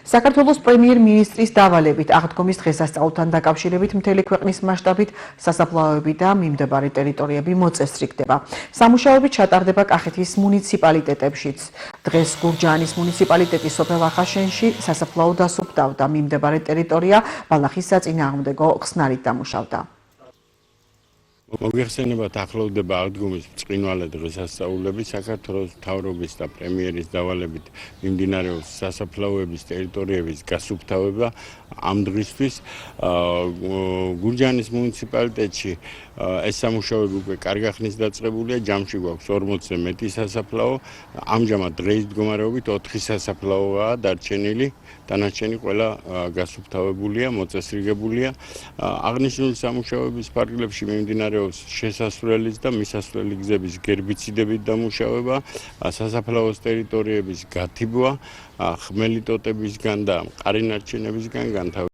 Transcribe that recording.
საქართველოს პრემიერ-მინისტრის დავალებით აღდგომის დღესასწაულთან დაკავშირებით მთელი ქვეყნის მასშტაბით სასაფლაოები და მიმდებარე ტერიტორიები მოწესრიგდება. სამუშაოები ჩატარდება კახეთის მუნიციპალიტეტებშიც. დღეს გურჯაანის მუნიციპალიტეტის სოფელ ახაშენში სასაფლაო დასუფთავდა, მიმდებარე ტერიტორია ბალახის საწინააღმდეგო ხსნარით დამუშავდა. მოგეხსენებათ, ახლოვდება აღდგომის ბრწყინვალე დღესასწაულები. საქართველოს მთავრობის და პრემიერის დავალებით მიმდინარეობს სასაფლაოების ტერიტორიების გასუფთავება. ამ დღისთვის გურჯაანის მუნიციპალიტეტში ეს სამუშაოები უკვე კარგა ხნის დაწყებულია. ჯამში გვაქვს 40-ზე მეტი სასაფლაო. ამჟამად დღეის მდგომარეობით 4 სასაფლაოა დარჩენილი. დანარჩენი ყველა გასუფთავებულია, მოწესრიგებულია. აღნიშნული სამუშაოების ფარგლებში მიმდინარეობს შესასვლელის და მისასვლელი გზების გერბიციდებით დამუშავება, სასაფლაოს ტერიტორიების გათიბვა, ხმელი ტოტებისგან და მყარი ნარჩენებისგან განთავისუფლება.